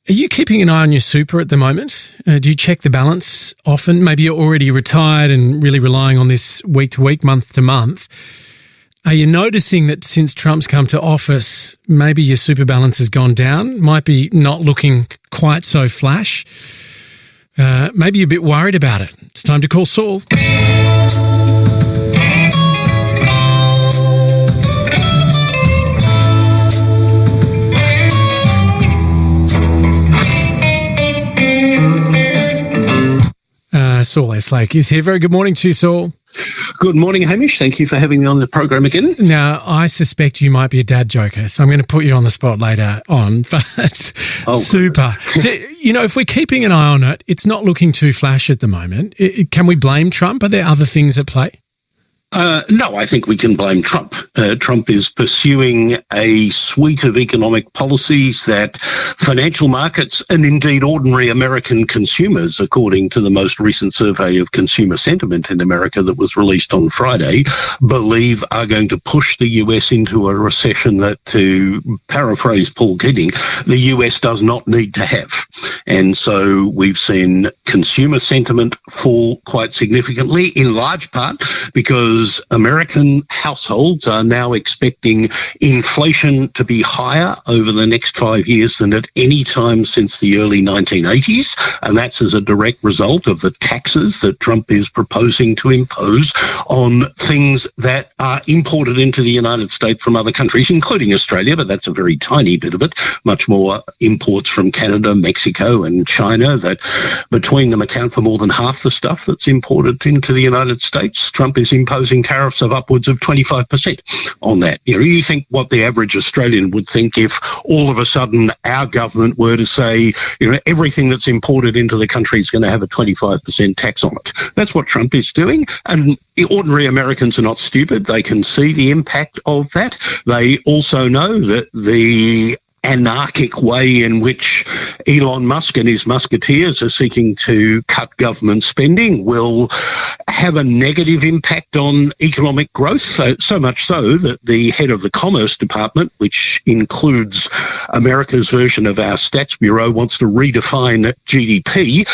Are you keeping an eye on your super at the moment? Do you check the balance often? Maybe you're already retired and really relying on this week to week, month to month. Are you noticing that since Trump's come to office, maybe your super balance has gone down? Might be not looking quite so flash. Maybe you're a bit worried about it. It's time to call Saul. Saul Eslake is here. Very good morning to you, Saul. Good morning, Hamish. Thank you for having me on the program again. Now, I suspect you might be a dad joker, so I'm going to put you on the spot later on. But super. If we're keeping an eye on it, it's not looking too flash at the moment. Can we blame Trump? Are there other things at play? No, I think we can blame Trump. Trump is pursuing a suite of economic policies that financial markets and indeed ordinary American consumers, according to the most recent survey of consumer sentiment in America that was released on Friday, believe are going to push the US into a recession that, to paraphrase Paul Keating, the US does not need to have. And so we've seen consumer sentiment fall quite significantly, in large part because American households are now expecting inflation to be higher over the next 5 years than at any time since the early 1980s. And that's as a direct result of the taxes that Trump is proposing to impose on things that are imported into the United States from other countries, including Australia, but that's a very tiny bit of it. Much more imports from Canada, Mexico and China that between them account for more than half the stuff that's imported into the United States. Trump is imposing tariffs of upwards of 25% on that. You think what the average Australian would think if all of a sudden our government were to say, everything that's imported into the country is going to have a 25% tax on it. That's what Trump is doing. And ordinary Americans are not stupid. They can see the impact of that. They also know that the anarchic way in which Elon Musk and his musketeers are seeking to cut government spending will have a negative impact on economic growth, so much so that the head of the Commerce Department, which includes America's version of our Stats Bureau, wants to redefine GDP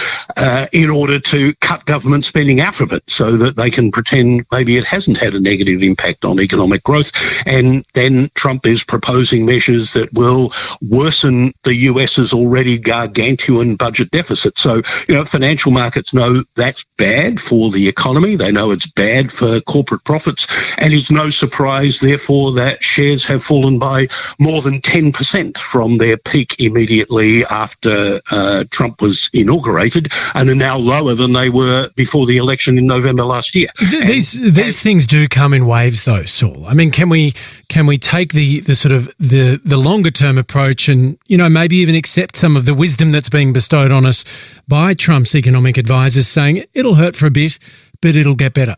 in order to cut government spending out of it so that they can pretend maybe it hasn't had a negative impact on economic growth. And then Trump is proposing measures that will worsen the US's already gargantuan budget deficit. So, financial markets know that's bad for the economy. They know it's bad for corporate profits. And it's no surprise, therefore, that shares have fallen by more than 10% from their peak immediately after Trump was inaugurated and are now lower than they were before the election in November last year. These things do come in waves, though, Saul. I mean, can we take the sort of the longer term approach and, maybe even accept some of the wisdom that's being bestowed on us by Trump's economic advisors saying it'll hurt for a bit, but it'll get better?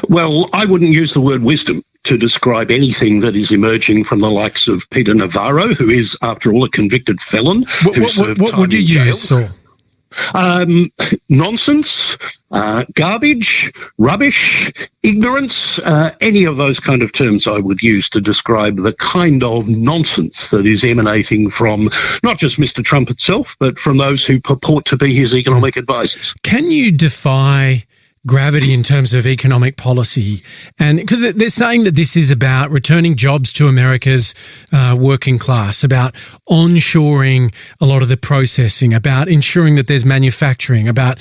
Well, I wouldn't use the word wisdom to describe anything that is emerging from the likes of Peter Navarro, who is, after all, a convicted felon. What would you use, Saul? Nonsense, garbage, rubbish, ignorance, any of those kind of terms I would use to describe the kind of nonsense that is emanating from not just Mr. Trump itself, but from those who purport to be his economic advisors. Can you defy gravity in terms of economic policy? And because they're saying that this is about returning jobs to America's working class, about onshoring a lot of the processing, about ensuring that there's manufacturing, about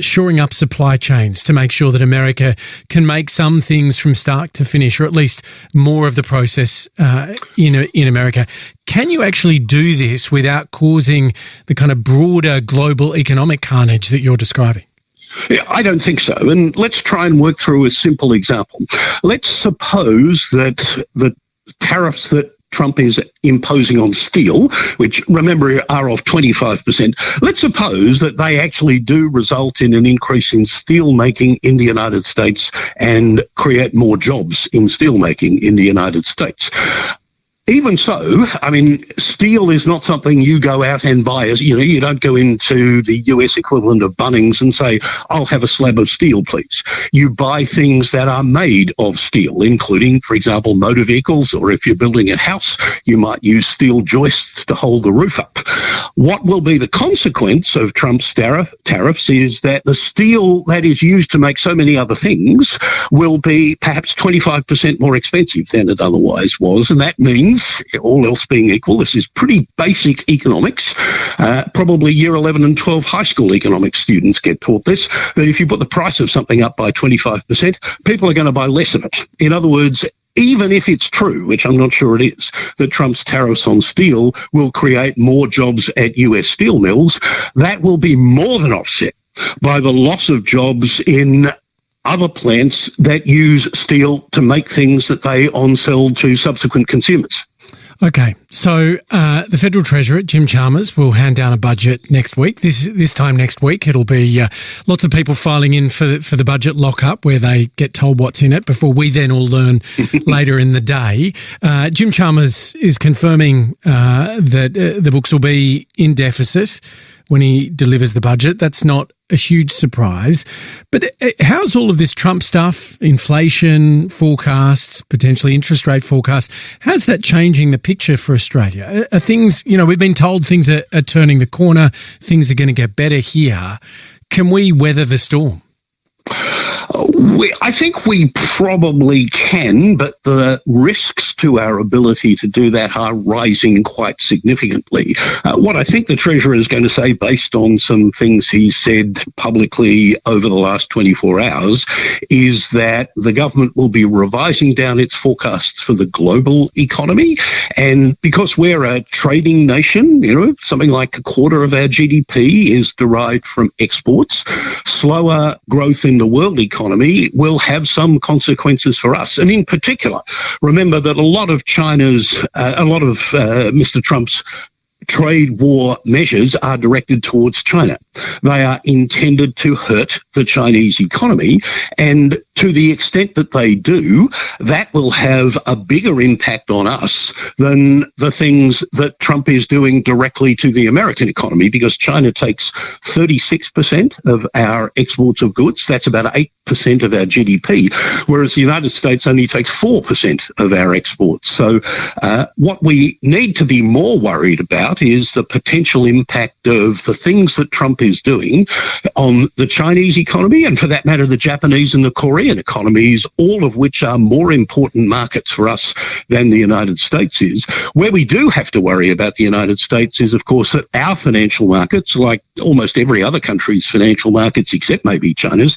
shoring up supply chains to make sure that America can make some things from start to finish, or at least more of the process in America. Can you actually do this without causing the kind of broader global economic carnage that you're describing? Yeah, I don't think so. And let's try and work through a simple example. Let's suppose that the tariffs that Trump is imposing on steel, which, remember, are of 25%, let's suppose that they actually do result in an increase in steel making in the United States and create more jobs in steel making in the United States. Even so, I mean, steel is not something you go out and buy. You don't go into the US equivalent of Bunnings and say, I'll have a slab of steel, please. You buy things that are made of steel, including, for example, motor vehicles, or if you're building a house, you might use steel joists to hold the roof up. What will be the consequence of Trump's tariffs is that the steel that is used to make so many other things will be perhaps 25% more expensive than it otherwise was. And that means, all else being equal, this is pretty basic economics. Probably year 11 and 12 high school economics students get taught this, that if you put the price of something up by 25%, people are going to buy less of it. In other words, even if it's true, which I'm not sure it is, that Trump's tariffs on steel will create more jobs at US steel mills, that will be more than offset by the loss of jobs in other plants that use steel to make things that they on-sell to subsequent consumers. Okay, so the Federal Treasurer, Jim Chalmers, will hand down a budget next week. This time next week, it'll be lots of people filing in for the budget lock-up where they get told what's in it before we then all learn later in the day. Jim Chalmers is confirming that the books will be in deficit when he delivers the budget. That's not a huge surprise. But how's all of this Trump stuff, inflation forecasts, potentially interest rate forecasts, how's that changing the picture for Australia? Are things, we've been told things are turning the corner, things are going to get better here. Can we weather the storm? I think we probably can, but the risks to our ability to do that are rising quite significantly. What I think the Treasurer is going to say, based on some things he said publicly over the last 24 hours, is that the government will be revising down its forecasts for the global economy. And because we're a trading nation, something like a quarter of our GDP is derived from exports, slower growth in the world economy will have some consequences for us. And in particular, remember that a lot of Mr. Trump's trade war measures are directed towards China. They are intended to hurt the Chinese economy. And to the extent that they do, that will have a bigger impact on us than the things that Trump is doing directly to the American economy, because China takes 36% of our exports of goods. That's about 8% of our GDP, whereas the United States only takes 4% of our exports. So what we need to be more worried about is the potential impact of the things that Trump is doing on the Chinese economy, and for that matter, the Japanese and the Korean economies, all of which are more important markets for us than the United States is. Where we do have to worry about the United States is, of course, that our financial markets, like almost every other country's financial markets, except maybe China's,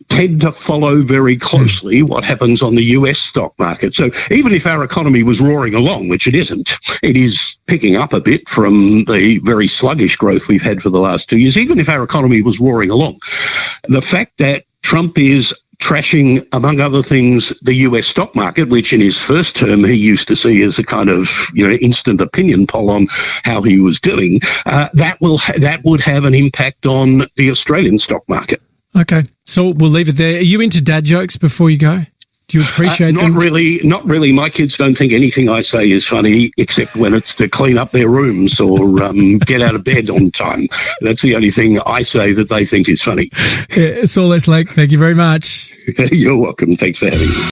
tend to follow very closely what happens on the US stock market. So even if our economy was roaring along, which it isn't, it is picking up a bit from the very sluggish growth we've had for the last 2 years. Even if our economy was roaring along, the fact that Trump is trashing, among other things, the US stock market, which in his first term he used to see as a kind of instant opinion poll on how he was doing, that would have an impact on the Australian stock market. Okay, so we'll leave it there. Are you into dad jokes before you go? Do you appreciate them? Not really. My kids don't think anything I say is funny, except when it's to clean up their rooms or get out of bed on time. That's the only thing I say that they think is funny. Saul Eslake, thank you very much. You're welcome. Thanks for having me.